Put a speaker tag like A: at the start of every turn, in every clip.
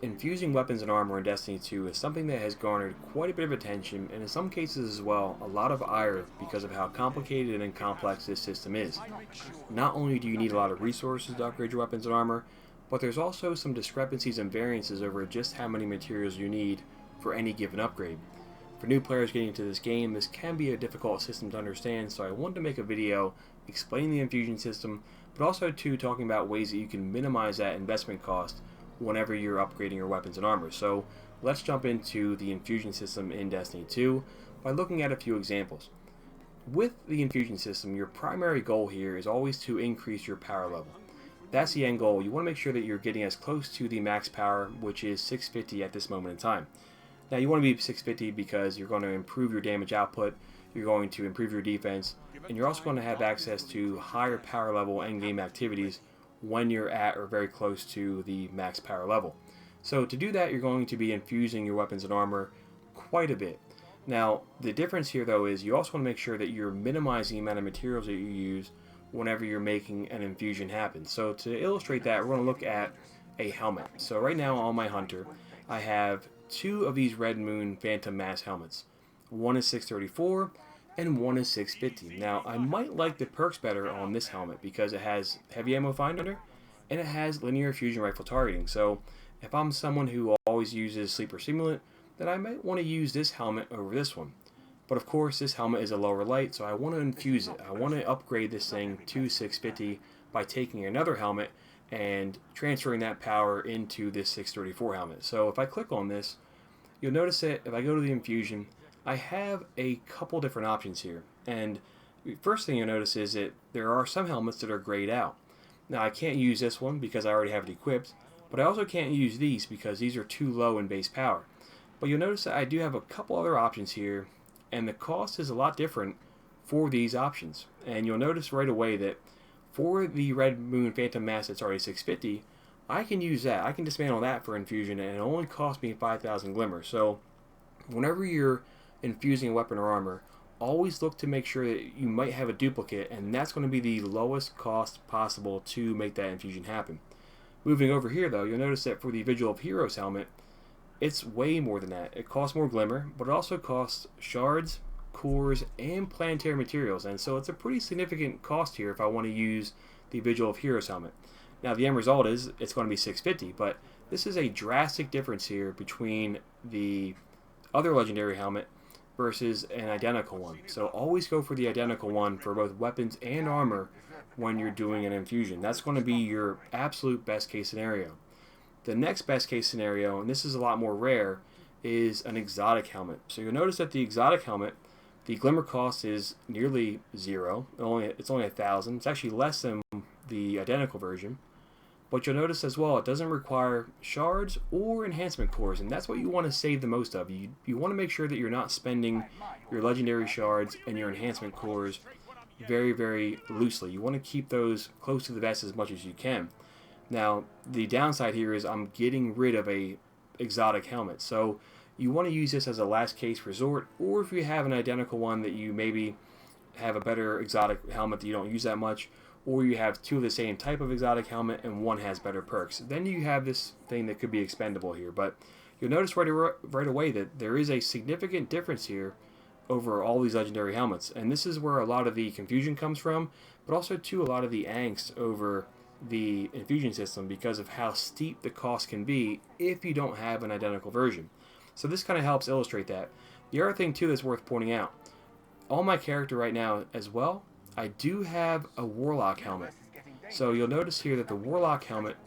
A: Infusing weapons and armor in Destiny 2 is something that has garnered quite a bit of attention, and in some cases as well, a lot of ire because of how complicated and complex this system is. Not only do you need a lot of resources to upgrade your weapons and armor, but there's also some discrepancies and variances over just how many materials you need for any given upgrade. For new players getting into this game, this can be a difficult system to understand, so I wanted to make a video explaining the infusion system, but also too talking about ways that you can minimize that investment cost whenever you're upgrading your weapons and armor. So let's jump into the infusion system in Destiny 2 by looking at a few examples. With the infusion system, your primary goal here is always to increase your power level. That's the end goal. You want to make sure that you're getting as close to the max power, which is 650 at this moment in time. Now you want to be 650 because you're going to improve your damage output, you're going to improve your defense, and you're also going to have access to higher power level endgame activities when you're at or very close to the max power level. So to do that, you're going to be infusing your weapons and armor quite a bit. Now the difference here though is you also want to make sure that you're minimizing the amount of materials that you use whenever you're making an infusion happen. So to illustrate that, we're going to look at a helmet. So right now on my hunter, I have two of these Red Moon Phantom Mass helmets. One is 634 and one is 650. Now I might like the perks better on this helmet because it has heavy ammo finder and it has linear fusion rifle targeting. So if I'm someone who always uses sleeper simulant, then I might want to use this helmet over this one. But of course this helmet is a lower light, so I want to infuse it. I want to upgrade this thing to 650 by taking another helmet and transferring that power into this 634 helmet. So if I click on this, you'll notice that if I go to the infusion, I have a couple different options here. And the first thing you'll notice is that there are some helmets that are grayed out. Now I can't use this one because I already have it equipped, but I also can't use these because these are too low in base power. But you'll notice that I do have a couple other options here, and the cost is a lot different for these options. And you'll notice right away that for the Red Moon Phantom Mass that's already 650, I can use that. I can dismantle that for infusion, and it only costs me 5,000 glimmer. So whenever you're infusing a weapon or armor, always look to make sure that you might have a duplicate, and that's going to be the lowest cost possible to make that infusion happen. Moving over here though, you'll notice that for the Vigil of Heroes helmet, it's way more than that. It costs more glimmer, but it also costs shards, cores, and planetary materials, and so it's a pretty significant cost here if I want to use the Vigil of Heroes helmet. Now the end result is it's going to be 650, but this is a drastic difference here between the other legendary helmet versus an identical one. So always go for the identical one for both weapons and armor when you're doing an infusion. That's going to be your absolute best case scenario. The next best case scenario, and this is a lot more rare, is an exotic helmet. So you'll notice that the exotic helmet, the glimmer cost is nearly zero. It's only 1,000. It's actually less than the identical version. But you'll notice as well, it doesn't require shards or enhancement cores, and that's what you want to save the most of. You want to make sure that you're not spending your legendary shards and your enhancement cores very, very loosely. You want to keep those close to the vest as much as you can. Now, the downside here is I'm getting rid of a exotic helmet, so you want to use this as a last case resort, or if you have an identical one that you maybe have a better exotic helmet that you don't use that much, or you have two of the same type of exotic helmet and one has better perks, then you have this thing that could be expendable here. But you'll notice right away that there is a significant difference here over all these legendary helmets, and this is where a lot of the confusion comes from, but also too a lot of the angst over the infusion system because of how steep the cost can be if you don't have an identical version. So this kind of helps illustrate that. The other thing too that's worth pointing out, on my character right now as well, I do have a Warlock helmet. So you'll notice here that the Warlock helmet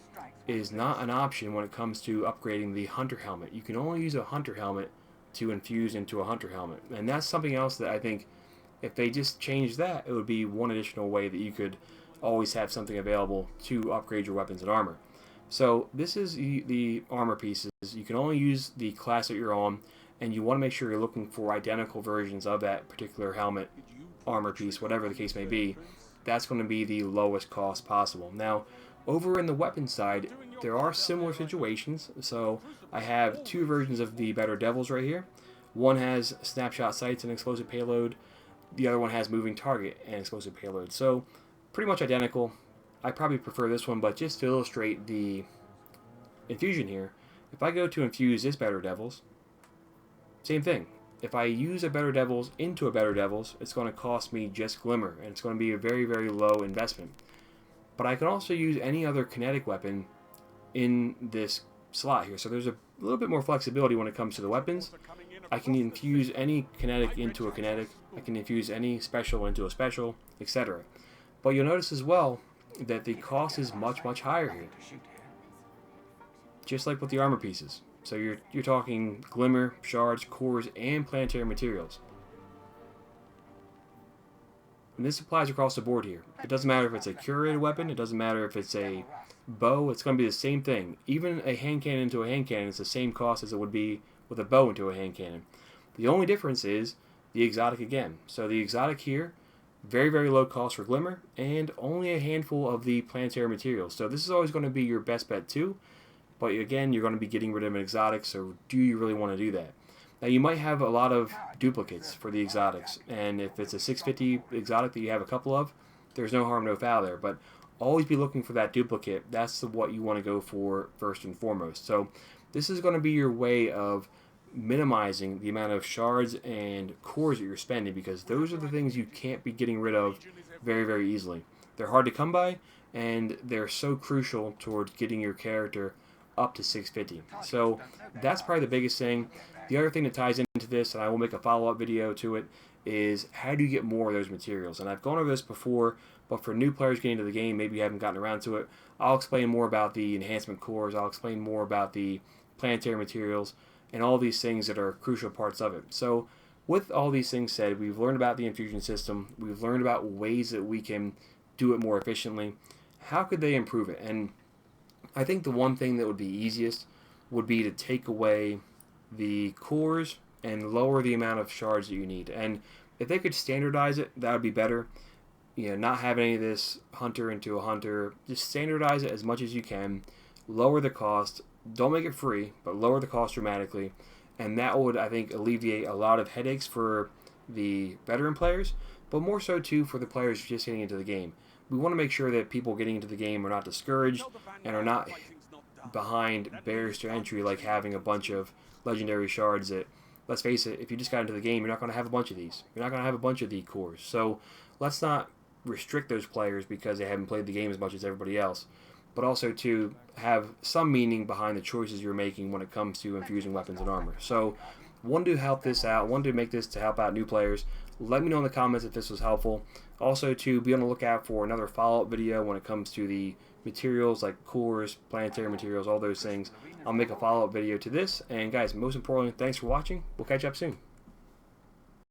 A: is not an option when it comes to upgrading the Hunter helmet. You can only use a Hunter helmet to infuse into a Hunter helmet. And that's something else that I think if they just change that, it would be one additional way that you could always have something available to upgrade your weapons and armor. So this is the armor pieces. You can only use the class that you're on, and you want to make sure you're looking for identical versions of that particular helmet, armor piece, whatever the case may be. That's going to be the lowest cost possible. Now, over in the weapon side, there are similar situations. So I have two versions of the Better Devils right here. One has snapshot sights and explosive payload. The other one has moving target and explosive payload. So pretty much identical. I probably prefer this one, but just to illustrate the infusion here, If I go to infuse this Better Devils, same thing. If I use a Better Devils into a Better Devils, it's going to cost me just Glimmer, and it's going to be a very, very low investment. But I can also use any other kinetic weapon in this slot here. So there's a little bit more flexibility when it comes to the weapons. I can infuse any kinetic into a kinetic. I can infuse any special into a special, etc. But you'll notice as well that the cost is much, much higher here. Just like with the armor pieces. So you're talking glimmer, shards, cores, and planetary materials. And this applies across the board here. It doesn't matter if it's a curated weapon, it doesn't matter if it's a bow, it's going to be the same thing. Even a hand cannon into a hand cannon is the same cost as it would be with a bow into a hand cannon. The only difference is the exotic again. So the exotic here, very, very low cost for glimmer, and only a handful of the planetary materials. So this is always going to be your best bet too. But again, you're going to be getting rid of an exotic, so do you really want to do that? Now, you might have a lot of duplicates for the exotics, and if it's a 650 exotic that you have a couple of, there's no harm, no foul there. But always be looking for that duplicate. That's what you want to go for first and foremost. So this is going to be your way of minimizing the amount of shards and cores that you're spending, because those are the things you can't be getting rid of very, very easily. They're hard to come by, and they're so crucial towards getting your character up to 650. So that's probably the biggest thing. The other thing that ties into this, and I will make a follow-up video to it, is how do you get more of those materials? And I've gone over this before, but for new players getting into the game, maybe you haven't gotten around to it, I'll explain more about the enhancement cores, I'll explain more about the planetary materials, and all these things that are crucial parts of it. So with all these things said, we've learned about the infusion system, we've learned about ways that we can do it more efficiently. How could they improve it? And I think the one thing that would be easiest would be to take away the cores and lower the amount of shards that you need. And if they could standardize it, that would be better. You know, not have any of this hunter into a hunter. Just standardize it as much as you can. Lower the cost. Don't make it free, but lower the cost dramatically. And that would, I think, alleviate a lot of headaches for the veteran players, but more so too for the players just getting into the game. We want to make sure that people getting into the game are not discouraged and are not behind barriers to entry, like having a bunch of legendary shards that, let's face it, if you just got into the game, you're not going to have a bunch of these. You're not going to have a bunch of the cores. So let's not restrict those players because they haven't played the game as much as everybody else, but also to have some meaning behind the choices you're making when it comes to infusing weapons and armor. So wanted to help this out, wanted to make this to help out new players. Let me know in the comments if this was helpful. Also, to be on the lookout for another follow-up video when it comes to the materials like cores, planetary materials, all those things. I'll make a follow-up video to this. And guys, most importantly, thanks for watching. We'll catch up soon.